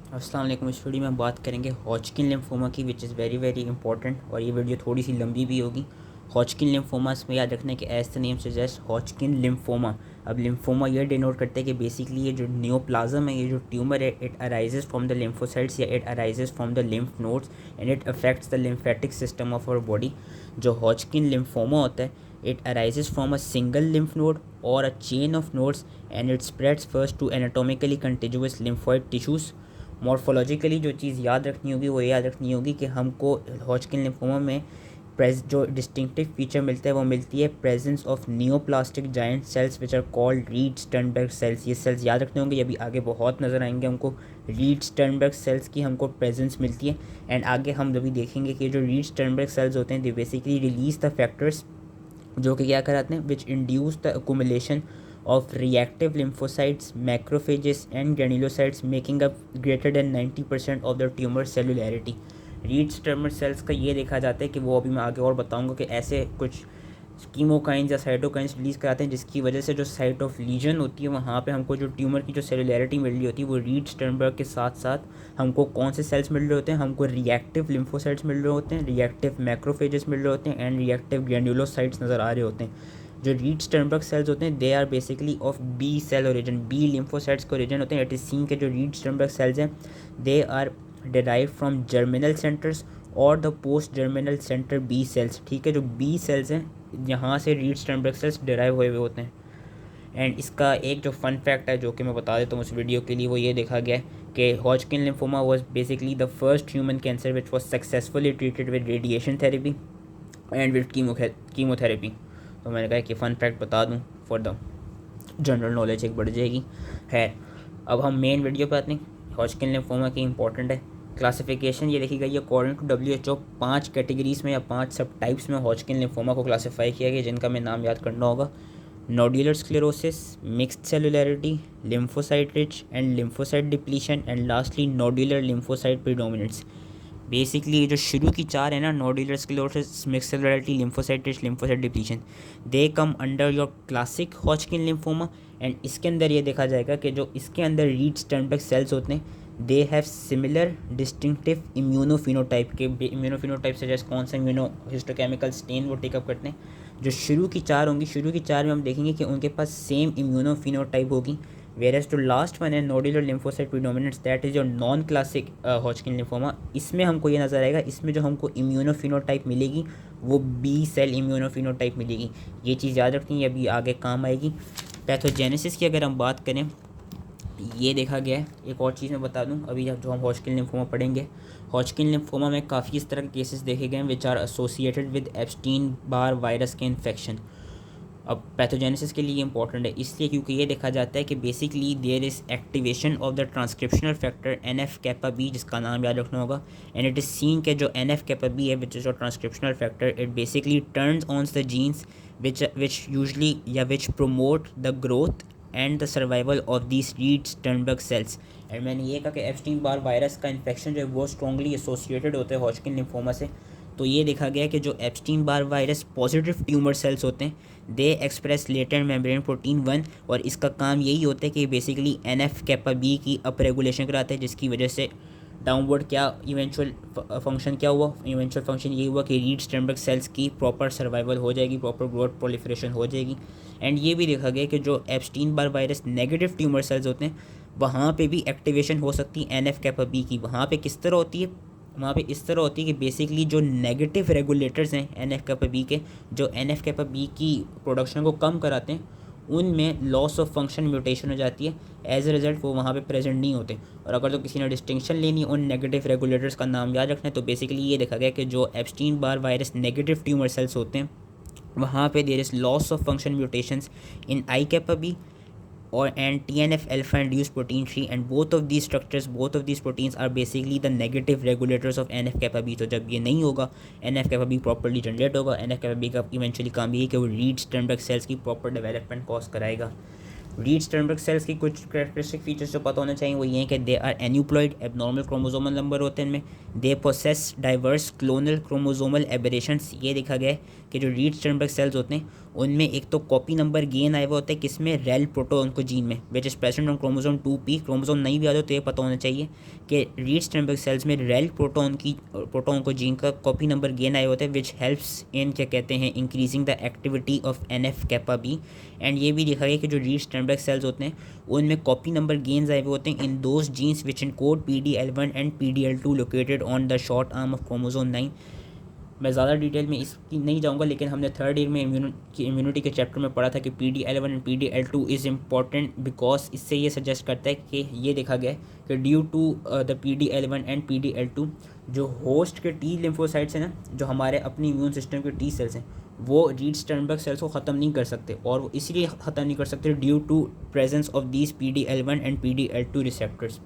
अस्सलाम वालेकुम। इस वीडियो में हम बात करेंगे हॉजकिन लिम्फोमा की, which is very very important, और ये वीडियो थोड़ी सी लंबी भी होगी। हॉजकिन लिम्फोमा में याद रखना है कि as the name suggest Hodgkin lymphoma. अब लिम्फोमा ये डिनोट करते हैं कि बेसिकली ये जो नियोप्लाज्म है, ये जो ट्यूमर है, it arises from the lymphocytes या it arises from the lymph nodes and it affects the lymphatic system of our body. जो हॉजकिन लिम्फोमा होता है, it arises from a single lymph node or a chain of nodes and it spreads first to anatomically contiguous lymphoid tissues। Morphologically जो चीज़ याद रखनी होगी वो याद रखनी होगी कि हमको हॉजकिन लिम्फोमा में जो डिस्टिंक्टिव फीचर मिलता है वो मिलती है presence of neoplastic giant cells which are called Reed Sternberg cells. ये सेल्स याद रखने होंगे, ये भी आगे बहुत नज़र आएंगे हमको। रीड स्टर्नबर्ग सेल्स की हमको प्रेजेंस मिलती है एंड आगे हम जब भी देखेंगे कि जो रीड स्टर्नबर्ग सेल्स होते हैं they basically release the factors जो कि क्या कराते हैं, विच induce the accumulation of reactive lymphocytes, macrophages and granulocytes making up greater than 90% of the tumor cellularity। Reed Sternberg cells का ये देखा जाता है कि वो अभी मैं आगे और बताऊंगा कि ऐसे कुछ कीमोकाइंस या साइटोकाइंस रिलीज कराते हैं जिसकी वजह से जो साइट ऑफ लीजन होती है वहाँ पे हमको जो ट्यूमर की जो सेलुलैरिटी मिल रही होती है वो रीड स्टर्नबर्ग के साथ साथ हमको कौन से सेल्स मिल रहे होते हैं, हमको रिएक्टिव लिम्फोसाइट्स मिल रहे होते हैं, रिएक्टिव मैक्रोफेजेस मिल रहे होते हैं एंड रिएक्टिव ग्रैन्युलोसाइट्स नज़र आ रहे होते हैं। जो रीड स्टर्नबर्ग सेल्स होते हैं they are basically of B cell origin, B lymphocytes के ओरिजिन होते हैं। इट इज सीन के जो रीड स्टर्नबर्ग सेल्स हैं they are derive from germinal centres और the post germinal centre B cells. ठीक है, जो बी सेल्स हैं यहाँ से रीड स्टर्नबर्ग सेल्स डिराइव हुए हुए होते हैं। एंड इसका एक जो फन फैक्ट है जो कि मैं बता देता हूँ उस वीडियो के लिए, वो ये देखा गया है कि Hodgkin lymphoma was basically the first human cancer which was successfully treated with radiation therapy and with chemotherapy. तो मैंने कहा कि फ़न फैक्ट बता दूँ फॉर द जनरल नॉलेज एक बढ़ जाएगी। खैर, अब हम मेन वीडियो पे आते हैं। हॉजकिन लिम्फोमा की इंपॉर्टेंट है क्लासिफिकेशन, ये देखी गई है अकॉर्डिंग टू WHO 5 कैटेगरीज में या 5 सब टाइप्स में हॉजकिन लिम्फोमा को क्लासीफाई किया गया, जिनका मैं नाम याद करना होगा। Nodular sclerosis, mixed cellularity, lymphocyte rich and lymphocyte depletion and lastly nodular lymphocyte predominance. Basically जो शुरू की चार है ना, nodular sclerosis, mixed cellularity, lymphocyte rich, lymphocyte depletion, they come under your classic Hodgkin lymphoma. And इसके अंदर ये देखा जाएगा कि जो इसके अंदर रीड स्टर्नबर्ग सेल्स होते हैं दे हैव सिमिलर डिस्टिंक्टिव इम्यूनोफिनोटाइप के। इम्यूनोफिनोटाइप से जैसे कौन सा इम्यूनो हिस्टोकेमिकल स्टेन वो टेकअप करते हैं। जो शुरू की चार होंगी, शुरू की चार में हम देखेंगे कि उनके पास सेम इम्यूनोफिनोटाइप होगी। वेरस जो लास्ट वन है nodular lymphocyte predominance, that is your non classic Hodgkin lymphoma. इसमें हमको ये नज़र आएगा, इसमें जो हमको इम्यूनोफिनोटाइप मिलेगी वो बी सेल इम्यूनोफिनोटाइप मिलेगी। ये चीज़ याद रखनी है, अभी आगे काम आएगी। पैथोजेनेसिस की अगर हम बात करें, ये देखा गया है। एक और चीज़ मैं बता दूं, अभी जो हम हॉजकिन लिम्फोमा पढ़ेंगे, हॉजकिन लिम्फोमा में काफ़ी इस तरह के केसेस देखे गए हैं which are associated with Epstein Barr virus के इन्फेक्शन। अब पैथोजेनेसिस के लिए इंपॉर्टेंट है इसलिए क्योंकि ये देखा जाता है कि basically there is activation of the transcriptional factor NF kappa B, जिसका नाम याद रखना होगा। एंड इट इज़ सीन के जो NF कैपा बी है which is your transcriptional factor, it basically turns on the genes which usually या which promote the growth and the survival of these Reed Sternberg cells. And मैंने ये कहा कि Epstein Barr virus का infection जो है वो स्ट्रॉन्गली एसोसिएटेड होते हैं हॉजकिन लिम्फोमा से। तो ये देखा गया कि जो Epstein Barr virus positive tumour cells होते हैं they express latent membrane protein 1, और इसका काम यही होता है कि बेसिकली NF कैपा बी की अप रेगुलेशन कराते हैं, जिसकी वजह से डाउनवर्ड क्या इवेंचुअल फंक्शन क्या हुआ, इवेंचुअल फंक्शन ये हुआ कि रीड स्टर्नबर्ग सेल्स की प्रॉपर सर्वाइवल हो जाएगी, प्रॉपर ग्रोथ प्रोलिफरेशन हो जाएगी। एंड ये भी देखा गया कि जो Epstein Barr virus negative tumour cells होते हैं वहाँ पे भी एक्टिवेशन हो सकती है NF कैपा बी की। वहाँ पे किस तरह होती है, वहाँ पे इस तरह होती है कि बेसिकली जो नेगेटिव रेगुलेटर्स हैं NF कैपा बी के, जो NF कैपा बी की प्रोडक्शन को कम कराते हैं, उनमें लॉस ऑफ फंक्शन म्यूटेशन हो जाती है। एज ए रिज़ल्ट वो वहाँ पे प्रेजेंट नहीं होते। और अगर तो किसी ने डिस्टिंक्शन लेनी है उन नेगेटिव रेगुलेटर्स का नाम याद रखना है, तो बेसिकली ये देखा गया कि जो Epstein Barr virus negative tumour cells होते हैं वहाँ पे there is loss of function mutations in I kappa B or and TNF alpha induced protein 3, and both of these proteins are basically the negative regulators of NF kappa B। तो जब ये नहीं होगा NF kappa B properly generate होगा, NF kappa B का eventually काम ये है कि वो रीड स्टर्नबर्ग सेल्स की प्रॉपर डेवलपमेंट कॉज कराएगा। रीड स्टर्नबर्ग सेल्स की कुछ कैरेक्टरिस्टिक फीचर्स जो पता होना चाहिए वो ये हैं कि they are aneuploid, abnormal chromosomal number होते हैं इनमें, they possess diverse clonal chromosomal aberrations. ये देखा गया है कि जो रीड स्टर्नबर्ग सेल्स होते हैं उनमें एक तो कॉपी नंबर गेन आए हुए होते हैं किसमें, रेल प्रोटोन को जीन में, which is present on chromosome 2p। Chromosome नहीं भी आ जाए तो ये पता होना चाहिए कि रीड स्टर्नबर्ग सेल्स में रेल प्रोटोन को जीन का कॉपी नंबर गेन आए होते हैं, विच हेल्प्स इन क्या कहते हैं increasing the activity of NF kappa B. And ये भी देखा गया कि जो रीड स्टर्नबर्ग सेल्स होते हैं उनमें कॉपी नंबर गेन्स आए हुए होते हैं in those jeans which encode PDL1 and PDL2 located on the short arm of chromosome 9। मैं ज़्यादा डिटेल में इसकी नहीं जाऊंगा, लेकिन हमने थर्ड ईयर में इम्यूनिटी के चैप्टर में पढ़ा था कि PDL1 and PDL2 is important because इससे ये सजेस्ट करता है कि ये देखा गया है कि due to the PDL1 and PDL2 जो होस्ट के टी लिम्फोसाइट्स हैं ना, जो हमारे अपनी इम्यून सिस्टम के टी सेल्स हैं, वो रीड स्टर्नबर्ग सेल्स को ख़त्म नहीं कर सकते, और वो इसलिए ख़त्म नहीं कर सकते due to presence of these PDL1 and PDL2 receptors.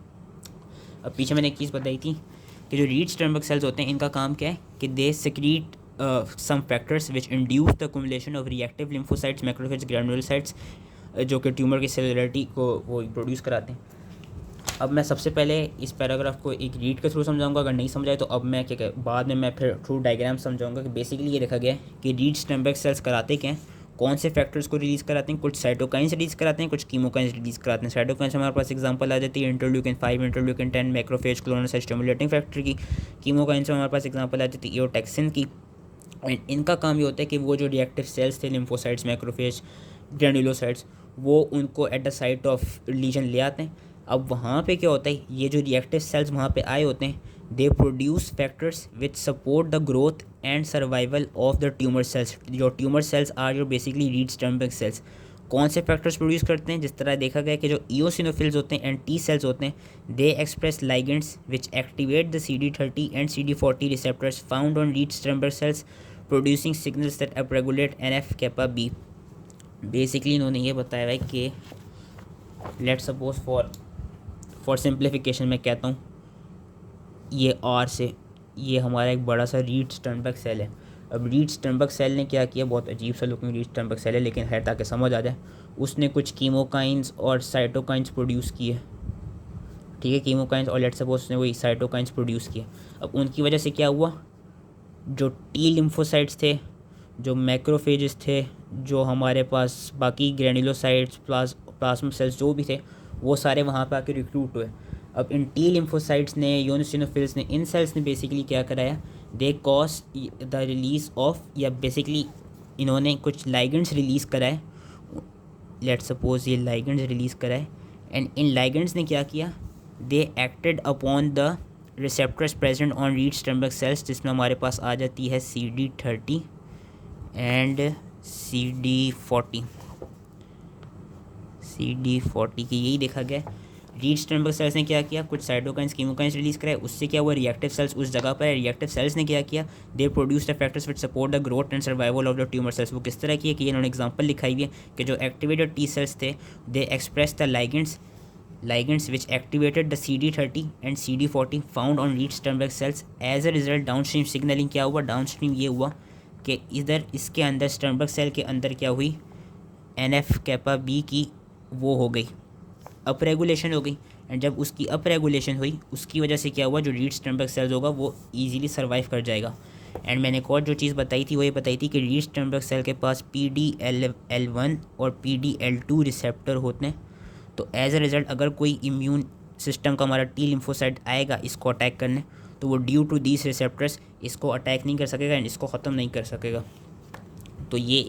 अब पीछे मैंने एक चीज़ बताई थी कि जो रीड स्टर्नबर्ग सेल्स होते हैं इनका काम क्या है कि they secrete some factors which induce the accumulation of reactive lymphocytes, macrophages, granulocytes, जो कि ट्यूमर की सेलुलरिटी को वो प्रोड्यूस कराते हैं। अब मैं सबसे पहले इस पैराग्राफ को एक रीड के थ्रू समझाऊंगा, अगर नहीं समझाए तो अब मैं क्या बाद में मैं फिर थ्रू डायग्राम समझाऊंगा कि बेसिकली ये देखा गया है कि रीड स्टर्नबर्ग सेल्स कराते क्या हैं, कौन से फैक्टर्स को रिलीज़ कराते हैं। कुछ साइटोकाइंस रिलीज़ कराते हैं, कुछ कीमोकाइंस रिलीज़ कराते हैं। साइटोकाइंस हमारे पास एग्जांपल आ जाती है interleukin 5, interleukin 10, macrophage, clonocyte stimulating factor की। कीमोकाइंस में हमारे पास एग्जांपल आ जाती है ईओटैक्सिन की। एंड इनका काम ये होता है कि वो जो रिएक्टिव सेल्स थे, लिम्फोसाइट्स, मैक्रोफेज, ग्रैनुलोसाइट्स, वो उनको at the site of legion ले आते हैं। अब वहाँ पे क्या होता है, ये जो रिएक्टिव सेल्स वहाँ पे आए होते हैं, they produce factors which support the growth and survival of the tumour cells. जो ट्यूमर सेल्स आर जो बेसिकली रीड स्टर्नबर्ग सेल्स कौन से फैक्टर्स प्रोड्यूस करते हैं, जिस तरह देखा गया कि जो ईओसिनोफिल्स होते हैं एंड टी सेल्स होते हैं, they express ligands which activate the CD30 and CD40 receptors found on Reed Sternberg cells producing signals that upregulate NF kappa B. Basically इन्होंने ये बताया है कि लेट्स सपोज फॉर सिंप्लीफिकेशन मैं कहता हूँ ये R से ये हमारा एक बड़ा सा रीड स्टर्नबर्ग सेल है। अब रीड स्टर्नबर्ग सेल ने क्या किया, बहुत अजीब सा लुकिंग रीड स्टर्नबर्ग सेल है, लेकिन है ताकि समझ आ जाए, उसने कुछ कीमोकाइंस और साइटोकाइंस प्रोड्यूस किए। ठीक है, कीमोकाइंस और लेट्स सपोज उसने वही साइटोकाइंस प्रोड्यूस किए। अब उनकी वजह से क्या हुआ, जो टी लिम्फोसाइट्स थे, जो मैक्रोफेजेस थे, जो हमारे पास बाकी ग्रैनुलोसाइट्स, प्लाज्मा सेल्स जो भी थे, वो सारे वहाँ पे आके रिक्रूट हुए। अब इन टी लिम्फोसाइट्स ने, यूनिसिनोफिल्स ने, इन सेल्स ने बेसिकली क्या कराया, they cause the release of, या बेसिकली इन्होंने कुछ लाइगेंड्स रिलीज़ कराए। लेट्स सपोज ये लाइगेंड्स रिलीज़ कराए, एंड इन लाइगेंड्स ने क्या किया, they acted upon the receptors present on Reed Sternberg cells, जिसमें हमारे पास आ जाती है CD30 एंड CD40 की। यही देखा गया रीड स्टर्नबर्ग सेल्स ने क्या किया, कुछ साइटोकाइंस, कीमोकाइंस रिलीज कराए, उससे क्या हुआ, रिएक्टिव सेल्स उस जगह पर है। रिएक्टिव सेल्स ने क्या किया, they produce the factors which support the growth and survival of the tumour cells. वो किस तरह की है कि इन्होंने एग्जांपल लिखाई हुई है कि जो एक्टिवेटेड टी सेल्स थे, they express the ligands which activated the CD30 and CD40 found on read Sternberg cells. As a result downstream signaling क्या हुआ, डाउनस्ट्रीम ये हुआ कि इधर इसके अंदर स्टर्नबर्ग सेल के अंदर क्या हुई, NF कैपा बी की वो हो गई, अप रेगुलेशन हो गई। एंड जब उसकी अप रेगुलेशन हुई उसकी वजह से क्या हुआ, जो रीड स्टर्नबर्ग सेल्स होगा वो ईजिली सर्वाइव कर जाएगा। एंड मैंने एक और जो चीज़ बताई थी वो ये बताई थी कि रीड स्टर्नबर्ग सेल के पास PDL1 और PDL2 रिसेप्टर होते हैं। तो एज अ रिज़ल्ट अगर कोई इम्यून सिस्टम का हमारा टी लिम्फोसाइट आएगा इसको अटैक करने, तो वो ड्यू टू दीज रिसेप्टर्स इसको अटैक नहीं कर सकेगा एंड इसको ख़त्म नहीं कर सकेगा। तो ये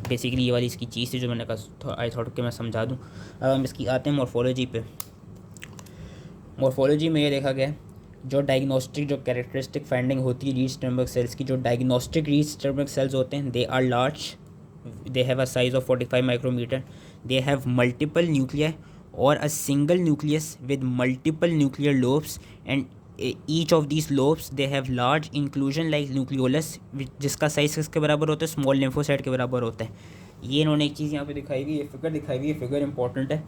बेसिकली ये वाली इसकी चीज़ थी जो मैंने कहा आई थॉट कि मैं समझा दूँ। अब हम इसकी आते हैं मॉर्फोलॉजी पे। मॉर्फोलॉजी में ये देखा गया जो डायग्नोस्टिक जो कैरेक्टरिस्टिक फाइंडिंग होती है रीड स्टर्नबर्ग सेल्स की, जो डायग्नोस्टिक रीड स्टर्नबर्ग सेल्स होते हैं, they are large, they have a size of 45 micrometre, they have multiple nuclei or a single nucleus with multiple nuclear lobes, and each of these lobes they have large inclusion like nucleolus जिसका size किसके बराबर होता है, small lymphocyte के बराबर होता है। ये इन्होंने एक चीज़ यहाँ पे दिखाई हुई है, फिगर दिखाई हुई है, फिगर इंपॉर्टेंट है।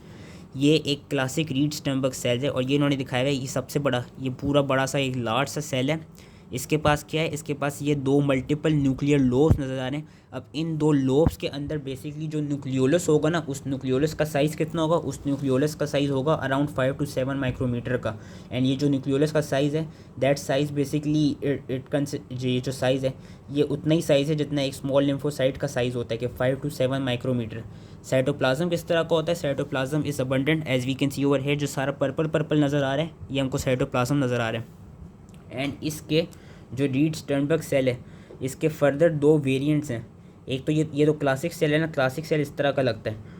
ये एक क्लासिक रीड स्टर्नबर्ग सेल है और ये इन्होंने दिखाया है, ये सबसे बड़ा, ये पूरा बड़ा सा एक लार्ज सा सेल है। इसके पास क्या है, इसके पास ये दो मल्टीपल न्यूक्लियर लोब्स नज़र आ रहे हैं। अब इन दो लोब्स के अंदर बेसिकली जो न्यूक्लियोलस होगा ना, उस न्यूक्लियोलस का साइज़ कितना होगा, उस न्यूक्लियोलस का साइज़ होगा अराउंड 5 to 7 माइक्रोमीटर का। एंड ये जो न्यूक्लियोलस का साइज़ है, दैट साइज़ बेसिकली ये जो साइज़ है ये उतना ही साइज़ है जितना एक स्मॉल लिम्फोसाइट का साइज़ होता है कि 5 to 7 माइक्रोमीटर। साइटोप्लाज्म किस तरह का होता है, cytoplasm is abundant as we can see over here. जो सारा पर्पल पर्पल नज़र आ रहा है ये हमको साइटोप्लाज्म नज़र आ रहा है। एंड इसके जो रीड स्टर्नबर्ग सेल है, इसके फर्दर दो वेरिएंट्स हैं। एक तो ये तो क्लासिक सेल है ना, क्लासिक सेल इस तरह का लगता है।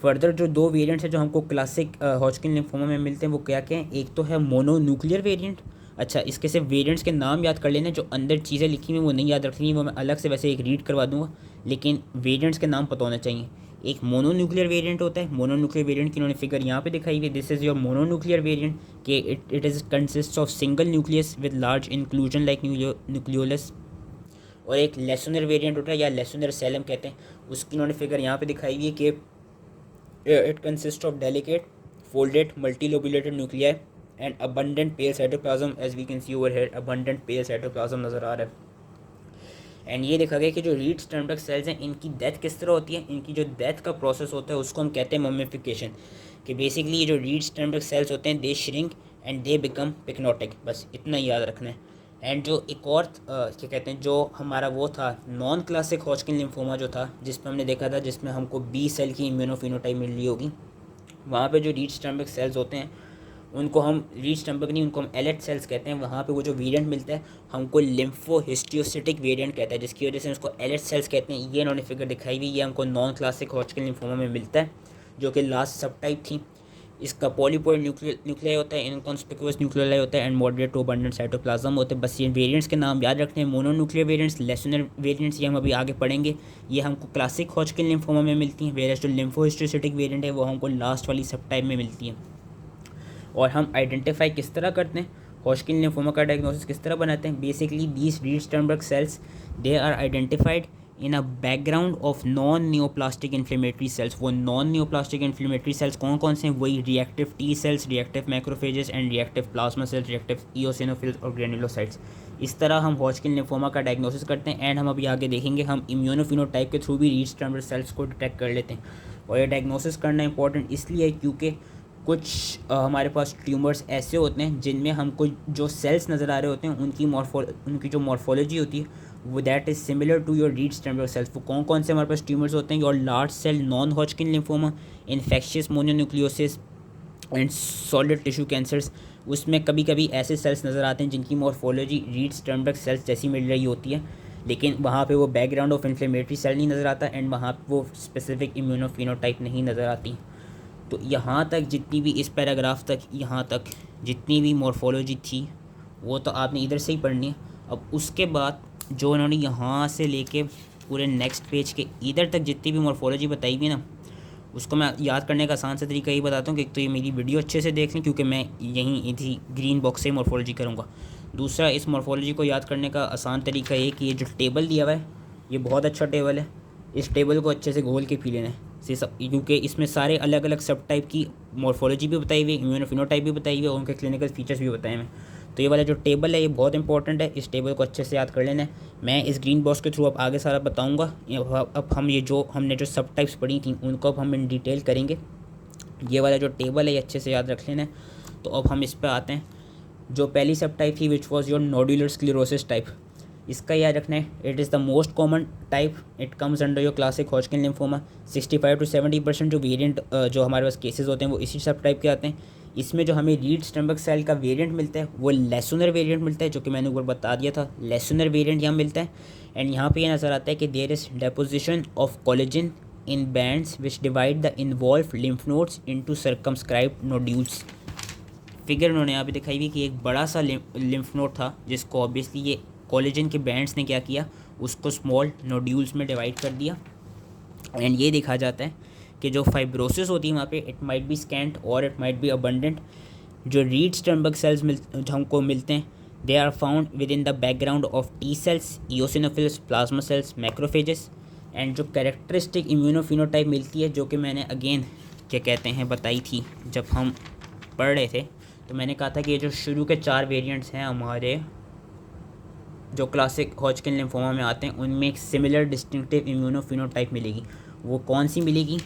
फर्दर जो दो वेरिएंट्स हैं जो हमको क्लासिक हॉजकिन लिम्फोमा में मिलते हैं वो क्या क्या हैं, एक तो है मोनोन्यूक्लियर वेरिएंट। अच्छा, इसके सिर्फ वेरिएंट्स के नाम याद कर लेना, जो अंदर चीज़ें लिखी हुई वो नहीं याद रखनी, वो मैं अलग से वैसे एक रीड करवा दूंगा, लेकिन वेरिएंट्स के नाम पता होना चाहिए। एक मोनोन्यूक्लियर वेरिएंट होता है, मोनोन्यूक्लियर वेरिएंट की इन्होंने फिगर यहाँ पे दिखाई हुई है, this is your mononuclear variant कि it is consist of single nucleus with large inclusion like nucleolus. और एक लेसुनर वेरिएंट होता है या लेसुनर सेल हम कहते हैं, उसकी इन्होंने फिगर यहाँ पे दिखाई हुई है कि it consist of delicate folded multilobulated nuclei and abundant pale cytoplasm as we can see over here, abundant pale cytoplasm नज़र आ रहा है। एंड ये देखा गया कि जो रीड स्टर्नबर्ग सेल्स हैं इनकी डेथ किस तरह होती है, इनकी जो डेथ का प्रोसेस होता है उसको हम कहते हैं ममिफिकेशन। कि बेसिकली ये जो रीड स्टर्नबर्ग सेल्स होते हैं दे श्रिंक एंड दे बिकम पिक्नोटिक, बस इतना ही याद रखना है। एंड जो एक और क्या कहते हैं, जो हमारा वो था नॉन क्लासिक हॉजकिन लिम्फोमा जो था, जिसमें हमने देखा था जिसमें हमको बी सेल की इम्यूनोफिनोटाइप मिल रही होगी, वहाँ पे जो रीड स्टर्नबर्ग सेल्स होते हैं उनको हम रीड स्टर्नबर्ग नहीं, उनको हम एलेट सेल्स कहते हैं। वहाँ पे वो जो वेरिएंट मिलता है हमको लिम्फोहिस्टियोसिटिक वेरिएंट कहता है, जिसकी वजह से उसको एलेट सेल्स कहते हैं। ये इन्होंने फिगर दिखाई हुई, ये हमको नॉन क्लासिक हॉजकिन लिम्फोमा में मिलता है, जो कि लास्ट सब टाइप थी। इसका पॉलीपॉइड न्यूक्लियाई होता है, इनकॉन्स्पिकुअस न्यूक्लियाई होता है and moderate to abundant cytoplasm होते हैं। बस ये वेरिएंट्स के नाम याद रखने हैं, मोनोन्यूक्लियर वेरिएंट्स, लेसुनर वेरिएंट्स, ये हम अभी आगे पढ़ेंगे। ये हमको क्लासिक हॉजकिन लिम्फोमा में मिलती हैं, वेरियस जो लिम्फोहिस्टियोसिटिक वेरिएंट है वो हमको लास्ट वाली सब टाइप में मिलती है। और हम आइडेंटिफाई किस तरह करते हैं, हॉजकिन लिम्फोमा का डायग्नोसिस किस तरह बनाते हैं, basically these Reed Sternberg cells they are identified in a background of non neoplastic inflammatory cells. वो नॉन नियोप्लास्टिक इन्फ्लेमेटरी सेल्स कौन कौन से हैं, वही reactive T cells, reactive macrophages and reactive plasma cells, reactive eosinophils और granulocytes. इस तरह हम हॉजकिन लिम्फोमा का डायग्नोसिस करते हैं। एंड हम अभी आगे देखेंगे हम इम्यूनोफिनोटाइप के थ्रू भी रीड स्टर्नबर्ग सेल्स को डिटेक्ट कर लेते हैं। और ये डायग्नोसिस करना इंपॉर्टेंट इसलिए है क्योंकि कुछ हमारे पास ट्यूमर्स ऐसे होते हैं जिनमें हमको जो सेल्स नज़र आ रहे होते हैं उनकी जो मॉर्फोलॉजी होती है वो that is similar to your Reed Sternberg cells. वो कौन कौन से हमारे पास ट्यूमर्स होते हैं, your large cell non Hodgkin lymphoma, infectious mononucleosis and solid tissue cancers. उसमें कभी कभी ऐसे सेल्स नज़र आते हैं जिनकी मॉर्फोलॉजी रीड स्टर्नबर्ग सेल्स जैसी मिल रही होती है, लेकिन वहाँ पे वो बैकग्राउंड ऑफ इन्फ्लेमेटरी सेल नहीं नज़र आता एंड वहाँ वो स्पेसिफिक इम्यूनोफिनोटाइप नहीं नज़र आती। तो यहाँ तक जितनी भी इस पैराग्राफ तक यहाँ तक जितनी भी मॉर्फोलॉजी थी वो तो आपने इधर से ही पढ़नी है। अब उसके बाद जो इन्होंने यहाँ से लेके पूरे नेक्स्ट पेज के इधर तक जितनी भी मॉर्फोलॉजी बताई हुई ना, उसको मैं याद करने का आसान सा तरीका यही बताता हूँ कि एक तो ये मेरी वीडियो अच्छे से देख लें क्योंकि मैं यहीं इसी ग्रीन बॉक्स से मॉर्फोलॉजी करूँगा। दूसरा, इस मॉर्फोलॉजी को याद करने का आसान तरीका ये कि ये जो टेबल दिया हुआ है ये बहुत अच्छा टेबल है, इस टेबल को अच्छे से घोल के पी लेना है सब, क्योंकि इसमें सारे अलग अलग सब टाइप की मॉर्फोलॉजी भी बताई हुई है, इम्यूनोफिनोटाइप भी बताई हुई है और उनके क्लिनिकल फीचर्स भी बताए हुए हैं। तो ये वाला जो टेबल है ये बहुत इंपॉर्टेंट है, इस टेबल को अच्छे से याद कर लेना है। मैं इस ग्रीन बॉक्स के थ्रू अब आगे सारा बताऊंगा। अब हम ये जो हमने जो सब टाइप्स पढ़ी थी उनको अब हम इन डिटेल करेंगे। ये वाला जो टेबल है ये अच्छे से याद रख लेना है। तो अब हम इस पर आते हैं। जो पहली सब टाइप थी विच was your nodular sclerosis type, इसका याद रखना है, it is the most common type, it comes under your classic Hodgkin lymphoma. 65 to 70% जो वेरिएंट जो हमारे पास केसेस होते हैं वो इसी सब टाइप के आते हैं। इसमें जो हमें रीड स्टर्नबर्ग सेल का वेरिएंट मिलता है वो लेसुनर वेरिएंट मिलता है, जो कि मैंने ऊपर बता दिया था, लेसुनर वेरिएंट यहाँ मिलता है। एंड यहाँ पे ये नज़र आता है कि there is deposition of collagen in bands which divide the involve lymph nodes into circumscribed nodules. Figure उन्होंने यहाँ पे दिखाई हुई कि एक बड़ा सा लिम्फ नोड था जिसको ऑब्वियसली ये कोलेजन के बैंड्स ने क्या किया, उसको स्मॉल नोड्यूल्स में डिवाइड कर दिया। एंड ये देखा जाता है कि जो फाइब्रोसिस होती है वहाँ पे इट माइट बी स्कैंट और इट माइट बी अबंडेंट। जो रीड स्टर्नबर्ग सेल्स हमको मिलते हैं they are found within the background of T cells, eosinophils, plasma cells, macrophages. And जो कैरेक्टरिस्टिक इम्यूनोफिनोटाइप मिलती है जो कि मैंने अगेन क्या कहते हैं बताई थी जब हम पढ़ रहे थे, तो मैंने कहा था कि ये जो शुरू के 4 वेरिएंट्स हैं हमारे जो क्लासिक हॉजकिन लिम्फोमा में आते हैं उनमें एक सिमिलर डिस्टिंक्टिव इम्यूनोफिनोटाइप मिलेगी। वो कौन सी मिलेगी?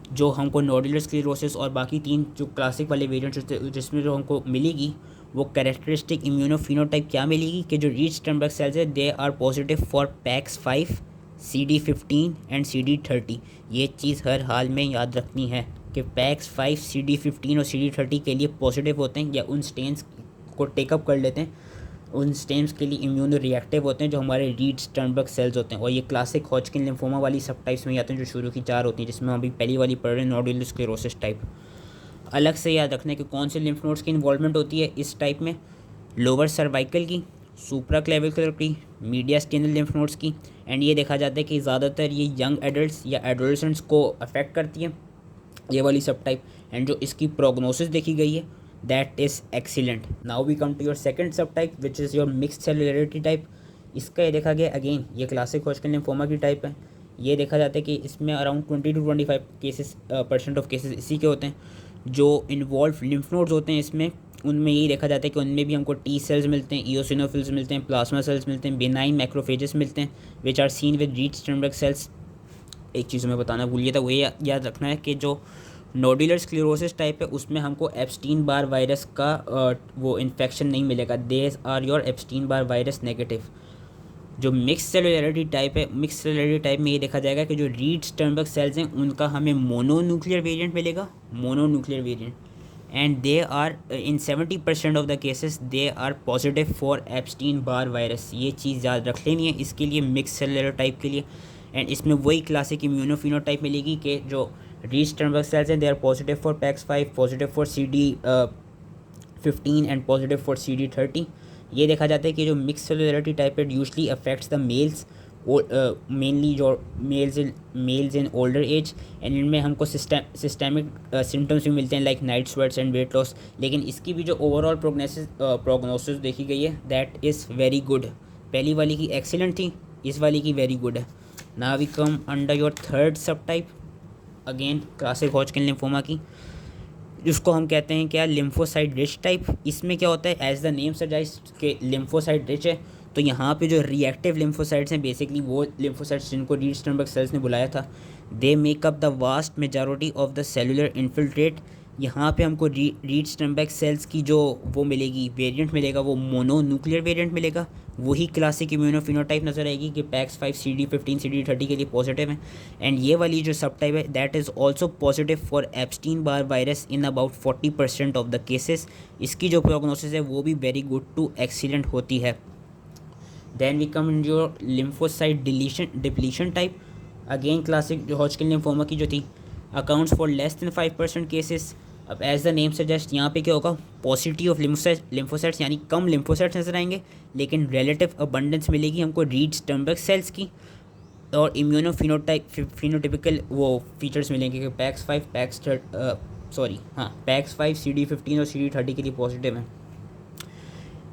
जो हमको नोडुलर स्क्लेरोसिस और बाकी 3 जो क्लासिक वाले वेरिएंट्स होते हैं जिसमें जो हमको मिलेगी वो कैरेक्टरिस्टिक इम्यूनोफिनोटाइप क्या मिलेगी कि जो रीड स्टर्नबर्ग सेल्स है they are positive for PAX5, CD15 and CD30। ये चीज़ हर हाल में याद रखनी है कि PAX5, CD15 और CD30 के लिए पॉजिटिव होते हैं या उन स्टेन्स को टेकअप कर लेते हैं, उन स्टेम्स के लिए इम्यूनो रिएक्टिव होते हैं जो हमारे रीड स्टर्नबर्ग सेल्स होते हैं। और ये क्लासिक हॉजकिन लिम्फोमा वाली सब टाइप्स में आते हैं जो शुरू की 4 होती हैं, जिसमें हम अभी पहली वाली पढ़ रहे हैं नोडुलर स्क्लेरोसिस टाइप। अलग से याद रखना है कि कौन से लिम्फ नोड्स की इन्वॉल्वमेंट होती है इस टाइप में, लोअर सर्वाइकल की, सुप्रा क्लेविकुलर की, मीडियास्टिनल लिम्फ नोड्स की। एंड ये देखा जाता है कि ज़्यादातर ये यंग एडल्ट्स या एडोलेसेंट्स को अफेक्ट करती है ये वाली सब टाइप। एंड जो इसकी प्रोग्नोसिस देखी गई है that is excellent. Now we come to your second subtype which is your mixed cellularity type. इसका ये देखा गया अगेन ये क्लासिक हॉजकिन लिम्फोमा की टाइप है। ये देखा जाता है कि इसमें अराउंड 20 to 25% ऑफ केसेस इसी के होते हैं। जो इन्वॉल्व लिम्फ नोड्स होते हैं इसमें उनमें यही देखा जाता है कि उनमें भी हमको टी सेल्स मिलते हैं, इओसिनोफिल्स मिलते हैं, प्लाज्मा सेल्स मिलते हैं, बेनाइन मैक्रोफेजेस मिलते हैं which are seen with Reed Sternberg cells. एक चीज़ मैं बताना भूल गया था, वो ये याद रखना है कि जो नोडुलर स्क्लेरोसिस टाइप है उसमें हमको एप्स्टीन बार वायरस का वो इन्फेक्शन नहीं मिलेगा, these are your Epstein Barr virus negative. जो मिक्स सेलुलरिटी टाइप है, मिक्स सेलुलरिटी टाइप में ये देखा जाएगा कि जो रीड स्टर्नबर्ग सेल्स हैं उनका हमें मोनोन्यूक्लियर वेरिएंट मिलेगा, mononuclear variant. And they are in 70% of the cases they are positive for Epstein Barr virus. ये चीज़ याद रख लेनी है इसके लिए, मिक्स सेलुलर टाइप के लिए। एंड इसमें वही क्लासिक इम्यूनोफिनोटाइप मिलेगी कि जो रीड स्टर्नबर्ग सेल्स हैं they are positive for PAX5, positive for CD15 and positive for CD30। ये देखा जाता है कि जो मिक्स सेलुलरिटी टाइप है usually affects the males, mainly जो males in older age. And इनमें हमको सिस्टेमिक सिम्टम्स भी मिलते हैं like night sweats and weight loss. लेकिन इसकी भी जो ओवरऑल प्रोग्नोसिस देखी गई है दैट इज़ वेरी गुड। पहली वाली की एक्सीलेंट थी, इस वाली की वेरी गुड है। Now we come under your third subtype again classic Hodgkin lymphoma की, जिसको हम कहते हैं क्या, लिम्फोसाइट रिच टाइप। इसमें क्या होता है एज द नेम सजेस्ट कि लिम्फोसाइट रिच है, तो यहाँ पे जो रिएक्टिव लिम्फोसाइट्स हैं बेसिकली वो लिम्फोसाइट्स जिनको रीड स्टर्नबर्ग सेल्स ने बुलाया था, they make up the vast majority of the cellular infiltrate. यहाँ पे हमको रीड स्टर्नबर्ग सेल्स की जो वो मिलेगी वेरिएंट मिलेगा वो मोनोन्यूक्लियर वेरिएंट मिलेगा। वही क्लासिक इम्यूनोफिनोटाइप नज़र आएगी कि PAX5, CD15, CD30 के लिए पॉजिटिव है। एंड ये वाली जो सब टाइप है that is also positive for Epstein Barr virus in about 40% of the cases. इसकी जो प्रोग्नोसिस है वो भी वेरी गुड टू एक्सीलेंट होती है। Then we come in your lymphocyte depletion type. Again classic जो हॉजकिन लिम्फोमा की जो थी accounts for less than 5% cases. अब एज द नेम सजेस्ट यहाँ पे क्या होगा, पॉसिटी ऑफ लिम्फोसाइट्स यानी कम लिम्फोसाइट्स नजर आएंगे लेकिन रिलेटिव अबंडेंस मिलेगी हमको रीड स्टर्नबर्ग सेल्स की। और फिनोटिपिकल वो फीचर्स मिलेंगे कि PAX5, CD15 और CD30 के लिए पॉजिटिव है।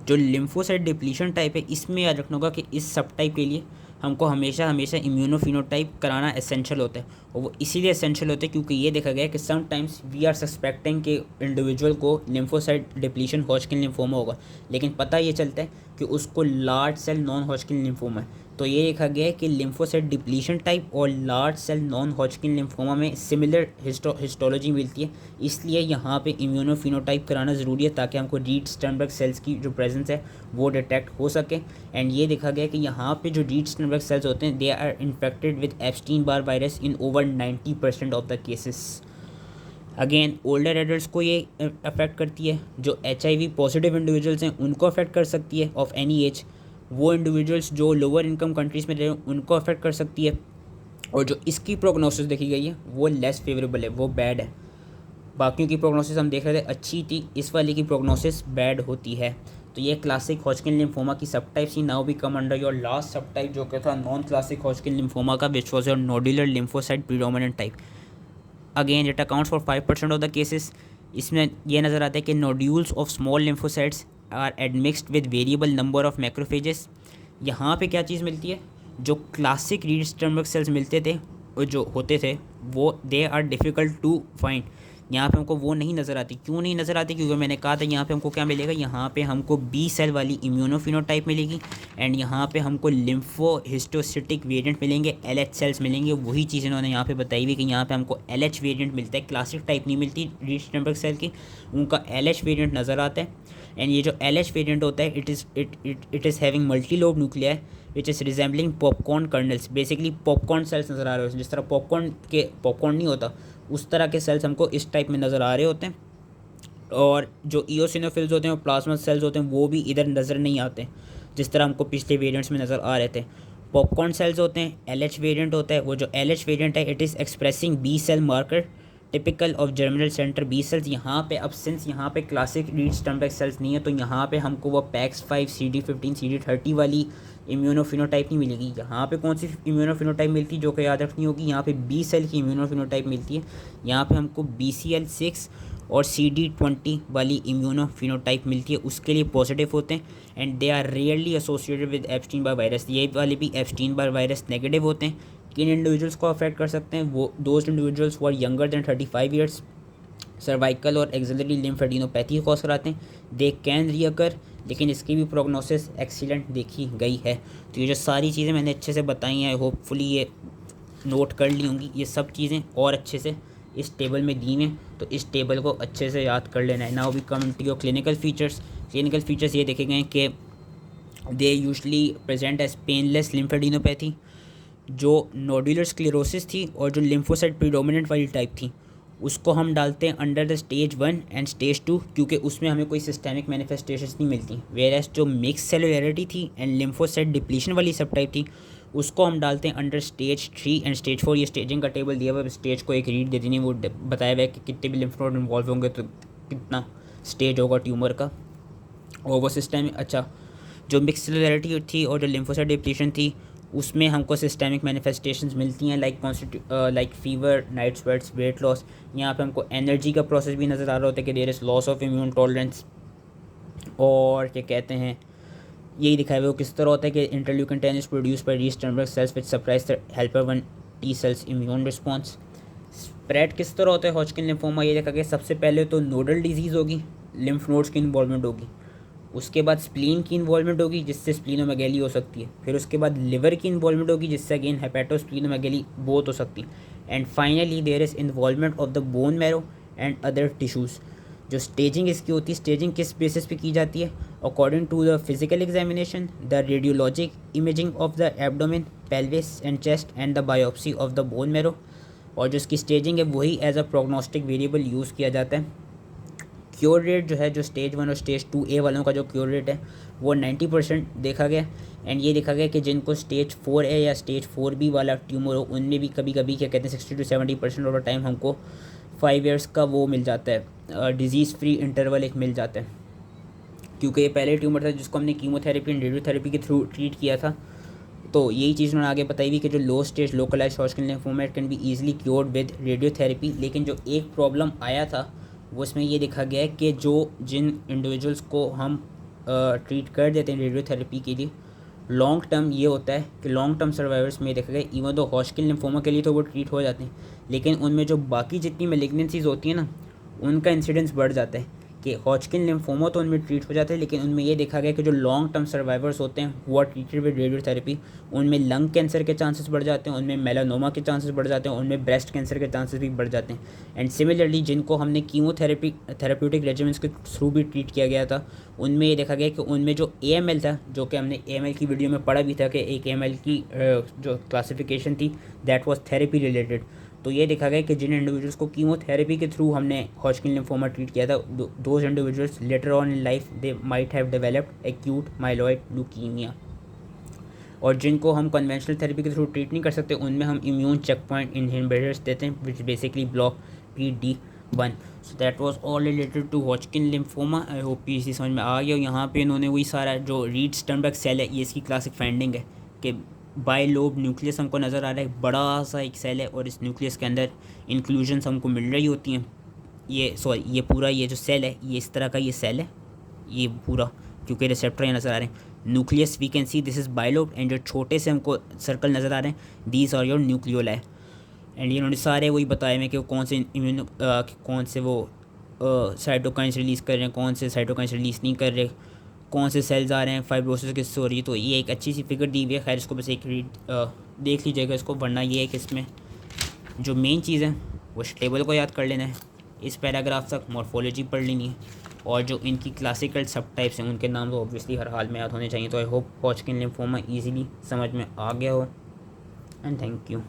जो लिम्फोसाइट डिप्लीशन टाइप है इसमें याद रखना होगा कि इस सब टाइप के लिए हमको हमेशा इम्यूनोफिनोटाइप कराना एसेंशियल होता है। और वो इसीलिए एसेंशियल होता है क्योंकि ये देखा गया है कि समटाइम्स वी आर सस्पेक्टिंग कि इंडिविजुअल को लिम्फोसाइट डिप्लीशन हॉजकिन लिम्फोमा होगा, लेकिन पता ये चलता है कि उसको large cell non Hodgkin lymphoma है। तो ये देखा गया है कि लिम्फोसाइट डिप्लीशन टाइप और large cell non Hodgkin lymphoma में सिमिलर हिस्टोलॉजी मिलती है, इसलिए यहाँ पे इम्यूनोफिनोटाइप कराना ज़रूरी है ताकि हमको रीड स्टर्नबर्ग सेल्स की जो प्रेजेंस है वो डिटेक्ट हो सके। एंड ये देखा गया कि यहाँ पे जो रीड स्टर्नबर्ग सेल्स होते हैं they are infected with Epstein Barr virus in over 90% of the cases. Again older adults को ये अफेक्ट करती है, जो HIV पॉजिटिव इंडिविजुअल्स हैं उनको अफेक्ट कर सकती है ऑफ एनी एज। वो इंडिविजुअल्स जो लोअर इनकम कंट्रीज़ में रहे हैं उनको अफेक्ट कर सकती है। और जो इसकी प्रोग्नोसिस देखी गई है वो लेस फेवरेबल है, वो बैड है। बाकियों की प्रोग्नोसिस हम देख रहे थे अच्छी थी, इस वाले की प्रोग्नोसिस बैड होती है। तो ये क्लासिक हॉजकिन लिम्फोमा की सब टाइप्स ही। Now we come under your last subtype जो कि था नॉन क्लासिक हॉजकिन लिम्फोमा का, which was your nodular lymphocyte predominant type. Again it accounts for 5% of the cases. इसमें यह नज़र आता है कि nodules of small lymphocytes are admixed with variable number of macrophages. यहाँ पे क्या चीज़ मिलती है, जो क्लासिक रीड स्टर्नबर्ग सेल्स मिलते थे और जो होते थे वो they are difficult to find. यहाँ पे हमको वो नहीं नज़र आती। क्यों नहीं नज़र आती? क्योंकि मैंने कहा था यहाँ पे हमको क्या मिलेगा, यहाँ पे हमको बी सेल वाली इम्यूनोफिनोटाइप मिलेगी एंड यहाँ पे हमको लिम्फो हिस्टोसिटिक वेरिएंट मिलेंगे, LH सेल्स मिलेंगे। वही चीज़ इन्होंने यहाँ पे बताई हुई कि यहाँ पे हमको LH वेरिएंट मिलता है, क्लासिक टाइप नहीं मिलती रीड स्टेनबर्ग सेल की, उनका LH वेरिएंट नज़र आता है। एंड ये जो LH वेरिएंट होता है it is having multi lobe nuclei which is resembling popcorn kernels. Basically popcorn cells नज़र आ रहे हो, जिस तरह पॉपकॉर्न नहीं होता उस तरह के सेल्स हमको इस टाइप में नज़र आ रहे होते हैं। और जो ईओसिनोफिल्स होते हैं और प्लाज्मा सेल्स होते हैं वो भी इधर नज़र नहीं आते जिस तरह हमको पिछले वेरिएंट्स में नज़र आ रहे थे। पॉपकॉर्न सेल्स होते हैं, LH वेरिएंट होता है। वो जो LH वेरिएंट है it is expressing B cell marker typical of germinal centre B cells. यहाँ पे अब सिंस यहाँ पे क्लासिक रीड स्टम्बैक सेल्स नहीं है तो यहाँ पे हमको वो PAX5 CD15 CD30 वाली इम्यूनोफिनोटाइप नहीं मिलेगी। यहाँ पे कौन सी इम्यूनोफिनोटाइप मिलती है जो कि याद रखनी होगी, यहाँ पे बी सेल की इम्यूनोफिनोटाइप मिलती है। यहाँ पे हमको BCL6 और CD20 वाली इम्यूनोफिनोटाइप मिलती है, उसके लिए पॉजिटिव होते हैं and they are rarely associated with Epstein Barr virus. ये वाले भी एप्स्टीन बार वायरस नेगेटिव होते हैं। किन इंडिविजुअल्स को अफेक्ट कर सकते हैं? वो those individuals who are younger than 35 years, cervical और एक्सिलरी लिम्फेडिनोपैथी कॉज कराते हैं। दे कैन रीअकर, लेकिन इसकी भी प्रोग्नोसिस एक्सीलेंट देखी गई है। तो ये जो सारी चीज़ें मैंने अच्छे से बताई हैं, होपफुली ये नोट कर ली होंगी। ये सब चीज़ें और अच्छे से इस टेबल में दी हैं, तो इस टेबल को अच्छे से याद कर लेना है। Now we come to your clinical features. Clinical features ये देखे गए हैं कि they usually present as painless lymphadenopathy, जो नोडुलर स्क्लेरोसिस थी और जो लिम्फोसाइट प्रीडोमिनेंट वाली टाइप थी उसको हम डालते हैं under the stage 1 and stage 2, क्योंकि उसमें हमें कोई सिस्टेमिक मैनिफेस्टेशंस नहीं मिलती। वेयरएज जो मिक्स सेलुलरिटी थी एंड लिम्फोसाइट डिप्लीशन वाली सब टाइप थी उसको हम डालते हैं अंडर स्टेज 3 एंड स्टेज 4। ये स्टेजिंग का टेबल दिया हुआ है, स्टेज को एक रीड दे देनी, वो बताया हुआ है कि कितने भी लिम्फ नोड इन्वॉल्व होंगे तो कितना स्टेज होगा ट्यूमर का। और वो सिस्टम अच्छा जो मिक्स सेलुलरिटी थी और जो लिम्फोसाइट डिप्लीशन थी उसमें हमको सिस्टेमिक मैनिफेस्टेशंस मिलती हैं like fever, night sweats, weight loss. यहाँ पे हमको एनर्जी का प्रोसेस भी नज़र आ रहा होता है कि there is loss of immune tolerance. और क्या कहते हैं, यही दिखाया हुआ किस तरह होता है कि interleukin 10 is produce by Reed Sternberg cells which surprise the helper 1 T cells immune response. Spread किस तरह होता है हॉजकिन लिम्फोमा, ये देखा गया सबसे पहले तो नोडल डिजीज़ होगी, लिम्फ नोड्स की इन्वॉल्वमेंट होगी। उसके बाद स्प्लीन की इन्वॉल्वमेंट होगी जिससे स्प्लीनोमेगैली हो सकती है। फिर उसके बाद लिवर की इन्वॉल्वमेंट होगी जिससे अगेन हेपेटोस्प्लीनोमेगैली बोथ हो सकती है। And finally there is involvement of the bone marrow and other tissues. जो स्टेजिंग इसकी होती है, स्टेजिंग किस बेसिस पे की जाती है? According to the physical examination, the radiologic imaging of the abdomen, pelvis and chest and the biopsy of the bone marrow. और जो इसकी स्टेजिंग है वही as a prognostic variable use किया जाता है। क्योर रेट जो है, जो स्टेज 1 और स्टेज 2A वालों का जो क्योर रेट है वो 90% देखा गया। एंड ये देखा गया कि जिनको स्टेज 4A या स्टेज 4B वाला ट्यूमर हो उनमें भी कभी कभी क्या कहते हैं 60 to 70% ऑफ द टाइम हमको 5 years का वो मिल जाता है, डिजीज़ फ्री इंटरवल एक मिल जाता है। क्योंकि ये पहले ट्यूमर था जिसको हमने कीमोथेरेपी एंड रेडियोथेरेपी के थ्रू ट्रीट किया था। तो यही चीज़ उन्होंने आगे बताई हुई कि जो low stage localised Hodgkin lymphoma can be easily cured with radiotherapy. लेकिन जो एक प्रॉब्लम आया था वो इसमें ये देखा गया है कि जिन इंडिविजुअल्स को हम ट्रीट कर देते हैं रेडियोथेरेपी के लिए, लॉन्ग टर्म ये होता है कि लॉन्ग टर्म सर्वाइवर्स में देखा गया इवन तो हॉजकिन लिम्फोमा के लिए तो वो ट्रीट हो जाते हैं, लेकिन उनमें जो बाकी जितनी मेलिग्नेंसीज होती हैं ना उनका इंसिडेंस बढ़ जाता है। कि हॉजकिन लिम्फोमा तो उनमें ट्रीट हो जाते हैं, लेकिन उनमें ये देखा गया कि जो लॉन्ग टर्म सर्वाइवर्स होते हैं वो आर ट्रीटेड विद रेडियोथेरेपी, उनमें लंग कैंसर के चांसेस बढ़ जाते हैं, उनमें मेलानोमा के चांसेस बढ़ जाते हैं, उनमें ब्रेस्ट कैंसर के चांसेस भी बढ़ जाते हैं। एंड सिमिलरली जिनको हमने थेरेप्यूटिक रेजिमेंट्स के थ्रू भी ट्रीट किया गया था उनमें ये देखा गया कि उनमें जो AML था, जो कि हमने AML की वीडियो में पढ़ा भी था कि एक AML की जो क्लासिफिकेशन थी दैट वाज थेरेपी रिलेटेड। तो ये देखा गया कि जिन इंडिविजुअल्स को कीमोथेरेपी के थ्रू हमने हॉजकिन लिम्फोमा ट्रीट किया था those individuals later on in life they might have developed acute myeloid leukaemia. और जिनको हम कन्वेंशनल थेरेपी के थ्रू ट्रीट नहीं कर सकते उनमें हम इम्यून चेक पॉइंट इनहिबिटर्स देते हैं which basically block PD1। So that was all related to Hodgkin lymphoma. I hope इसी समझ में आ गया। यहाँ पे इन्होंने वही सारा जो रीड स्टर्नबर्ग सेल है ये इसकी क्लासिक फाइंडिंग है कि बायलोब न्यूक्लियस हमको नज़र आ रहा है, बड़ा सा एक सेल है और इस न्यूक्लियस के अंदर इंक्लूजन्स हमको मिल रही होती हैं। ये पूरा ये जो सेल है ये इस तरह का ये सेल है ये पूरा, क्योंकि रिसेप्टर यहाँ नज़र आ रहे हैं। Nucleus we can see this is bilobe and जो छोटे से हमको सर्कल नज़र आ रहे हैं these are your nucleoli. And इन्होंने सारे वही बताए हैं कि वो कौन से वो साइटोकाइंस रिलीज़ कर रहे हैं, कौन से साइटोकाइंस रिलीज़ नहीं कर रहे, कौन से सेल्स आ रहे हैं, फाइब्रोसिस किससे हो रही है। तो ये एक अच्छी सी फिगर दी हुई है। खैर इसको बस एक देख लीजिएगा इसको, वरना ये है कि इसमें जो मेन चीज़ है वो टेबल को याद कर लेना है, इस पैराग्राफ तक मॉर्फोलॉजी पढ़ लेनी है, और जो इनकी क्लासिकल सब टाइप्स हैं उनके नाम तो ऑब्वियसली हर हाल में याद होने चाहिए। तो I hope Hodgkin lymphoma easily समझ में आ गया हो, एंड थैंक यू।